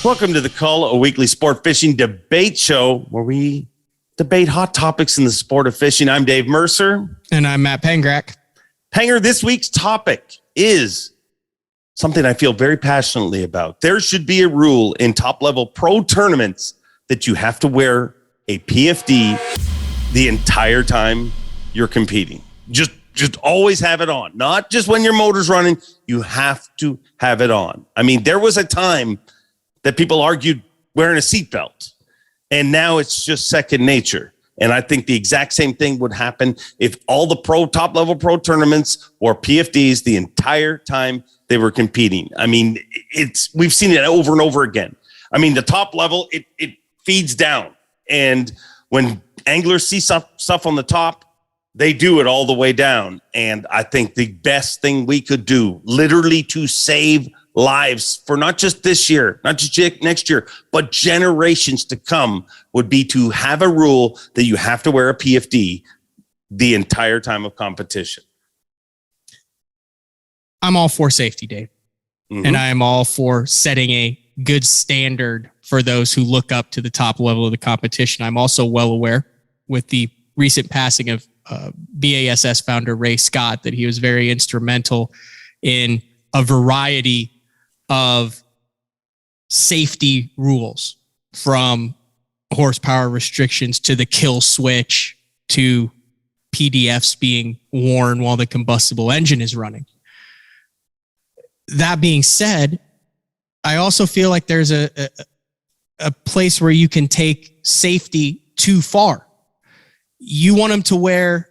Welcome to the Cull, a weekly sport fishing debate show where we debate hot topics in the sport of fishing. I'm Dave Mercer. And I'm Matt Pangrac. Panger, this week's topic is something I feel very passionately about. There should be a rule in top-level pro tournaments that you have to wear a PFD the entire time you're competing. Just always have it on. Not just when your motor's running. You have to have it on. I mean, there was a time that people argued wearing a seatbelt, and now it's just second nature. And I think the exact same thing would happen if all the top level pro tournaments wore PFDs the entire time they were competing. I mean, we've seen it over and over again. I mean, the top level, it feeds down. And when anglers see stuff on the top, they do it all the way down. And I think the best thing we could do, literally to save lives for not just this year, not just next year, but generations to come, would be to have a rule that you have to wear a PFD the entire time of competition. I'm all for safety, Dave. Mm-hmm. And I am all for setting a good standard for those who look up to the top level of the competition. I'm also well aware, with the recent passing of BASS founder Ray Scott, that he was very instrumental in a variety of safety rules, from horsepower restrictions to the kill switch to PDFs being worn while the combustible engine is running. That being said, I also feel like there's a place where you can take safety too far. You want them to wear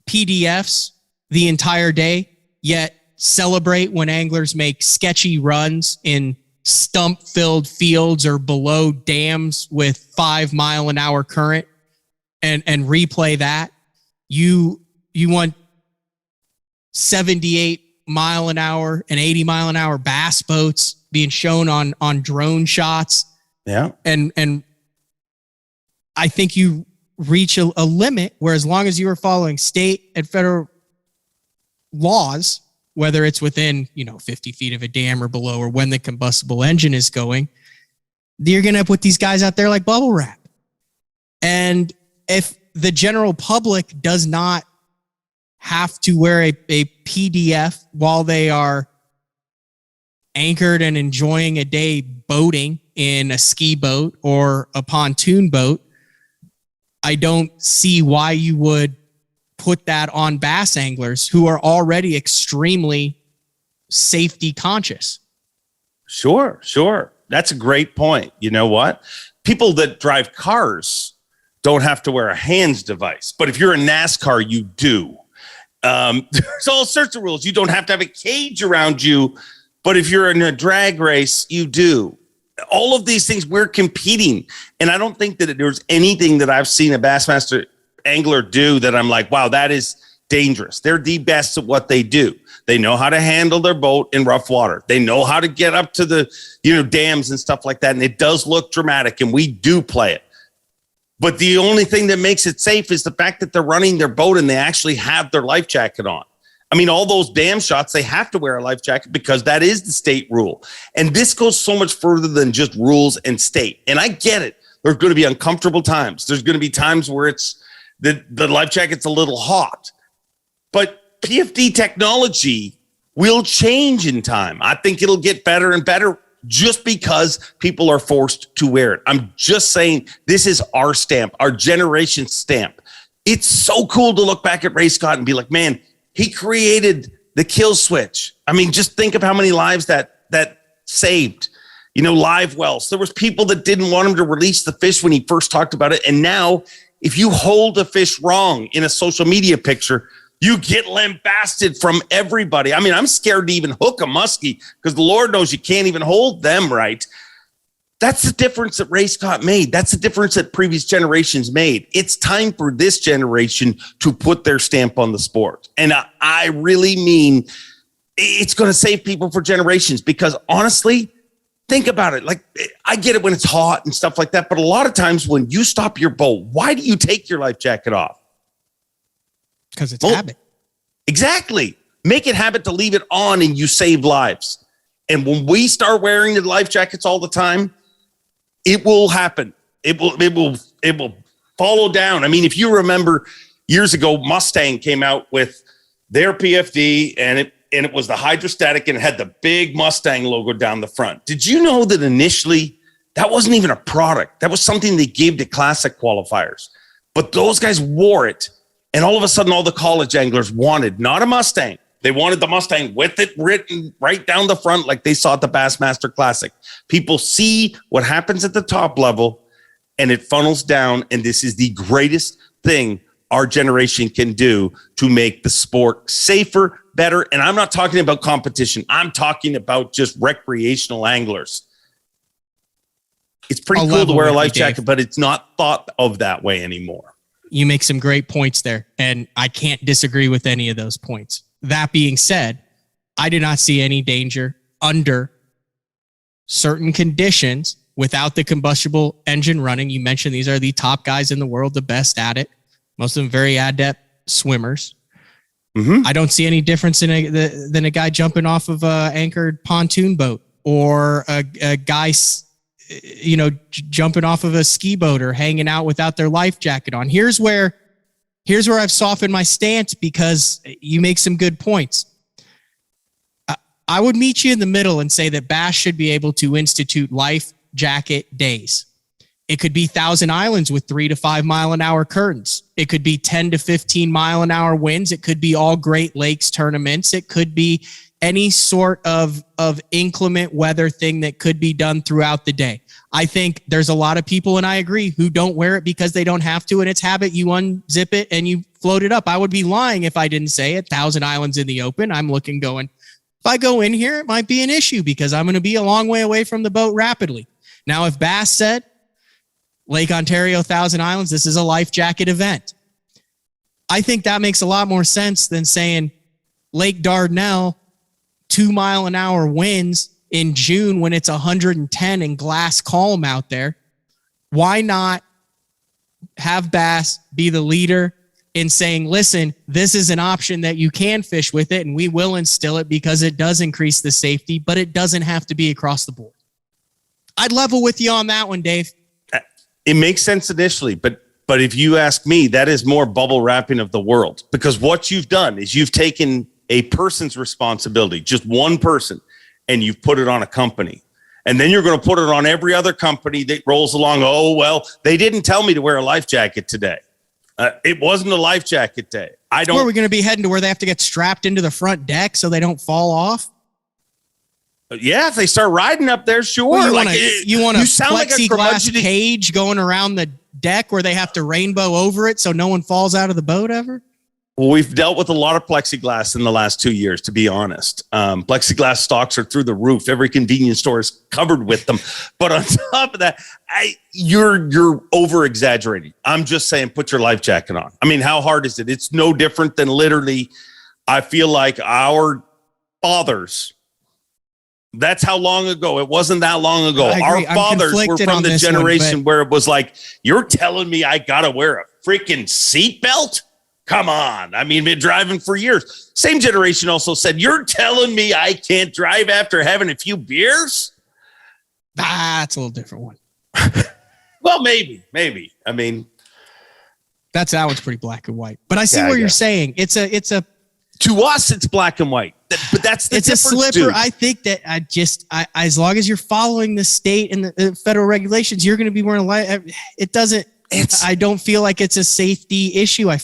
PDFs the entire day, yet celebrate when anglers make sketchy runs in stump-filled fields or below dams with 5 mile an hour current and replay that. You want 78 mile an hour and 80 mile an hour bass boats being shown on drone shots. Yeah. And I think you reach a limit where, as long as you are following state and federal laws, whether it's within, 50 feet of a dam or below, or when the combustible engine is going, you're going to put these guys out there like bubble wrap. And if the general public does not have to wear a PDF while they are anchored and enjoying a day boating in a ski boat or a pontoon boat, I don't see why you would put that on bass anglers who are already extremely safety conscious. Sure. That's a great point. You know what? People that drive cars don't have to wear a hands device, but if you're in NASCAR, you do. There's all sorts of rules. You don't have to have a cage around you, but if you're in a drag race, you do. All of these things, we're competing. And I don't think that there's anything that I've seen a Bassmaster angler do that I'm like, wow, that is dangerous. They're the best at what they do. They know how to handle their boat in rough water. They know how to get up to the, dams and stuff like that. And it does look dramatic, and we do play it. But the only thing that makes it safe is the fact that they're running their boat and they actually have their life jacket on. I mean, all those dam shots, they have to wear a life jacket because that is the state rule. And this goes so much further than just rules and state. And I get it. There's going to be uncomfortable times. There's going to be times where it's the life jacket's a little hot. But PFD technology will change in time. I think it'll get better and better just because people are forced to wear it. I'm just saying, this is our stamp, our generation stamp. It's so cool to look back at Ray Scott and be like, man, he created the kill switch. I mean, just think of how many lives that saved. Live wells. There was people that didn't want him to release the fish when he first talked about it. And now, if you hold a fish wrong in a social media picture, you get lambasted from everybody. I mean, I'm scared to even hook a muskie because the Lord knows you can't even hold them right. That's the difference that Ray Scott made. That's the difference that previous generations made. It's time for this generation to put their stamp on the sport. And I really mean, it's going to save people for generations, because honestly, think about it. Like, I get it when it's hot and stuff like that, but a lot of times when you stop your boat, why do you take your life jacket off? Because it's habit. Exactly. Make it habit to leave it on, and you save lives. And when we start wearing the life jackets all the time, it will happen. It will follow down. I mean, if you remember years ago, Mustang came out with their PFD and it was the hydrostatic and it had the big Mustang logo down the front. Did you know that initially that wasn't even a product? That was something they gave to classic qualifiers. But those guys wore it. And all of a sudden, all the college anglers wanted not a Mustang. They wanted the Mustang with it written right down the front like they saw at the Bassmaster Classic. People see what happens at the top level and it funnels down. And this is the greatest thing our generation can do to make the sport safer, better. And I'm not talking about competition. I'm talking about just recreational anglers. It's pretty cool to wear a life jacket, but it's not thought of that way anymore. You make some great points there, and I can't disagree with any of those points. That being said, I do not see any danger under certain conditions without the combustible engine running. You mentioned these are the top guys in the world, the best at it. Most of them very adept swimmers. Mm-hmm. I don't see any difference than a guy jumping off of an anchored pontoon boat or a guy, jumping off of a ski boat or hanging out without their life jacket on. Here's where I've softened my stance because you make some good points. I would meet you in the middle and say that Bass should be able to institute life jacket days. It could be Thousand Islands with 3 to 5 mile an hour currents. It could be 10 to 15 mile an hour winds. It could be all Great Lakes tournaments. It could be any sort of inclement weather thing that could be done throughout the day. I think there's a lot of people, and I agree, who don't wear it because they don't have to, and it's habit. You unzip it and you float it up. I would be lying if I didn't say it. Thousand Islands in the open, I'm looking going, if I go in here, it might be an issue because I'm going to be a long way away from the boat rapidly. Now, if Bass said, Lake Ontario, Thousand Islands, this is a life jacket event, I think that makes a lot more sense than saying Lake Dardanelle, 2 mile an hour winds in June when it's 110 and glass calm out there. Why not have Bass be the leader in saying, listen, this is an option that you can fish with it and we will instill it because it does increase the safety, but it doesn't have to be across the board. I'd level with you on that one, Dave. It makes sense initially, but if you ask me, that is more bubble wrapping of the world, because what you've done is you've taken a person's responsibility, just one person, and you've put it on a company. And then you're going to put it on every other company that rolls along. Oh, well, they didn't tell me to wear a life jacket today. It wasn't a life jacket day. Where are we going to be heading to where they have to get strapped into the front deck so they don't fall off? Yeah, if they start riding up there, sure. Well, you want a plexiglass cage going around the deck where they have to rainbow over it so no one falls out of the boat ever? Well, we've dealt with a lot of plexiglass in the last 2 years, to be honest. Plexiglass stocks are through the roof. Every convenience store is covered with them. But on top of that, you're over-exaggerating. I'm just saying put your life jacket on. I mean, how hard is it? It's no different than literally, I feel like our fathers, that's how long ago. It wasn't that long ago. Our fathers were from the generation where it was like, you're telling me I got to wear a freaking seatbelt? Come on. I mean, been driving for years. Same generation also said, you're telling me I can't drive after having a few beers? That's a little different one. Well, maybe. I mean, that one's pretty black and white. But I see what you're saying. It's a to us, it's black and white. But that's the difference. It's a slipper. Dude. I think that as long as you're following the state and the federal regulations, you're going to be wearing a light. It doesn't. I don't feel like it's a safety issue. I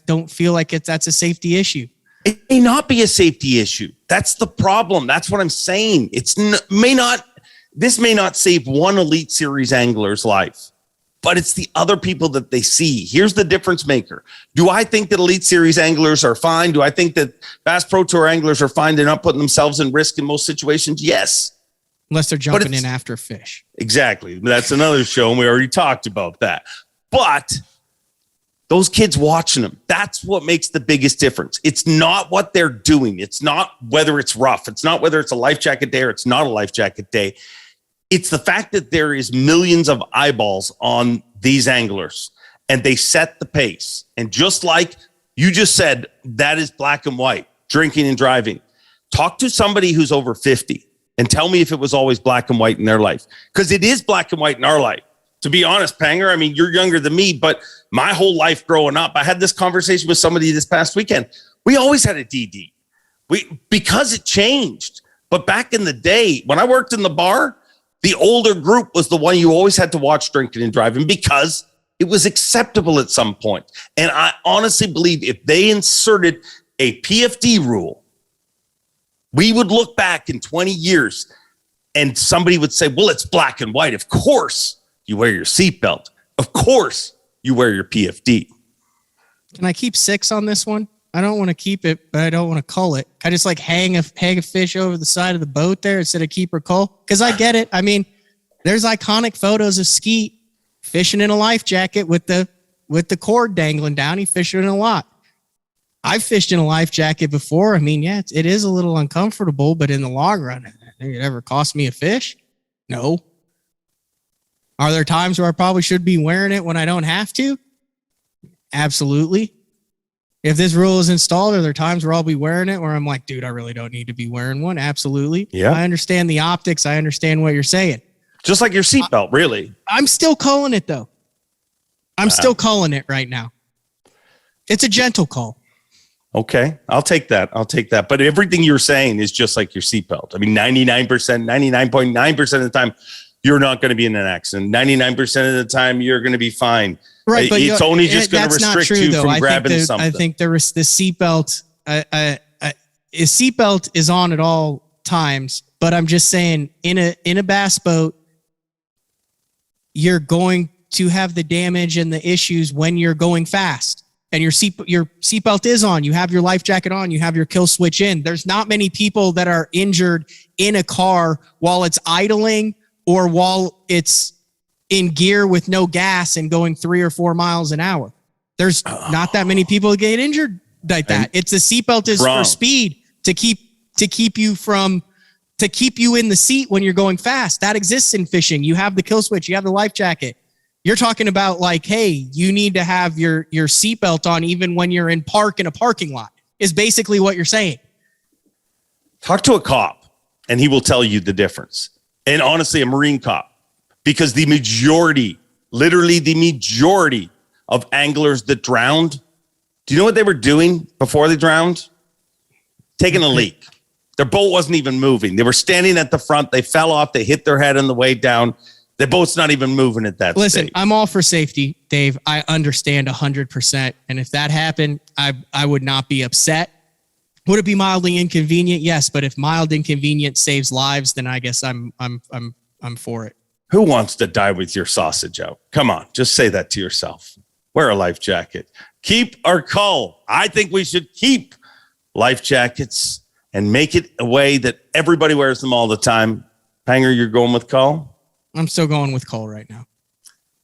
don't feel like that's a safety issue. It may not be a safety issue. That's the problem. That's what I'm saying. This may not save one Elite Series angler's life, but it's the other people that they see. Here's the difference maker. Do I think that Elite Series anglers are fine? Do I think that Bass Pro Tour anglers are fine? They're not putting themselves in risk in most situations? Yes. Unless they're jumping in after fish. Exactly. That's another show, and we already talked about that. But those kids watching them, that's what makes the biggest difference. It's not what they're doing. It's not whether it's rough. It's not whether it's a life jacket day or it's not a life jacket day. It's the fact that there is millions of eyeballs on these anglers, and they set the pace. And just like you just said, that is black and white, drinking and driving. talk to somebody who's over 50 and tell me if it was always black and white in their life. Because it is black and white in our life. To be honest, Panger, I mean, you're younger than me, but my whole life growing up, I had this conversation with somebody this past weekend. We always had a DD. Because it changed. But back in the day, when I worked in the bar, the older group was the one you always had to watch drinking and driving because it was acceptable at some point. And I honestly believe if they inserted a PFD rule, we would look back in 20 years and somebody would say, well, it's black and white. Of course you wear your seatbelt. Of course you wear your PFD. Can I keep 6 on this one? I don't want to keep it, but I don't want to cull it. I just like hang a fish over the side of the boat there instead of keep or cull. Because I get it. I mean, there's iconic photos of Skeet fishing in a life jacket with the cord dangling down. He fishing in a lot. I've fished in a life jacket before. I mean, yeah, it is a little uncomfortable, but in the long run, think it ever cost me a fish? No. Are there times where I probably should be wearing it when I don't have to? Absolutely. If this rule is installed, are there times where I'll be wearing it where I'm like, dude, I really don't need to be wearing one? Absolutely. Yeah. I understand the optics. I understand what you're saying. Just like your seatbelt, really. I'm still culling it, though. I'm still culling it right now. It's a gentle call. Okay. I'll take that. But everything you're saying is just like your seatbelt. I mean, 99.9% of the time, you're not going to be in an accident. 99% of the time, you're going to be fine. Right, but it's only just going to restrict you from grabbing something. I think the seatbelt, seatbelt is on at all times. But I'm just saying, in a bass boat, you're going to have the damage and the issues when you're going fast. And your seatbelt is on. You have your life jacket on. You have your kill switch in. There's not many people that are injured in a car while it's idling or while it's in gear with no gas and going 3 or 4 miles an hour. There's not that many people that get injured like that. It's the seatbelt is for speed to keep you in the seat when you're going fast. That exists in fishing. You have the kill switch. You have the life jacket. You're talking about like, hey, you need to have your seatbelt on even when you're in a parking lot is basically what you're saying. Talk to a cop and he will tell you the difference. And honestly, a Marine cop, because the majority of anglers that drowned, do you know what they were doing before they drowned? Taking a leak. Their boat wasn't even moving. They were standing at the front. They fell off. They hit their head on the way down. The boat's not even moving at that Listen, stage. I'm all for safety, Dave. I understand 100%. And if that happened, I would not be upset. Would it be mildly inconvenient? Yes, but if mild inconvenience saves lives, then I guess I'm for it. Who wants to die with your sausage out? Come on, just say that to yourself. Wear a life jacket. Keep or cull. I think we should keep life jackets and make it a way that everybody wears them all the time. Panger, you're going with cull? I'm still going with cull right now.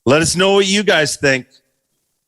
Let us know what you guys think.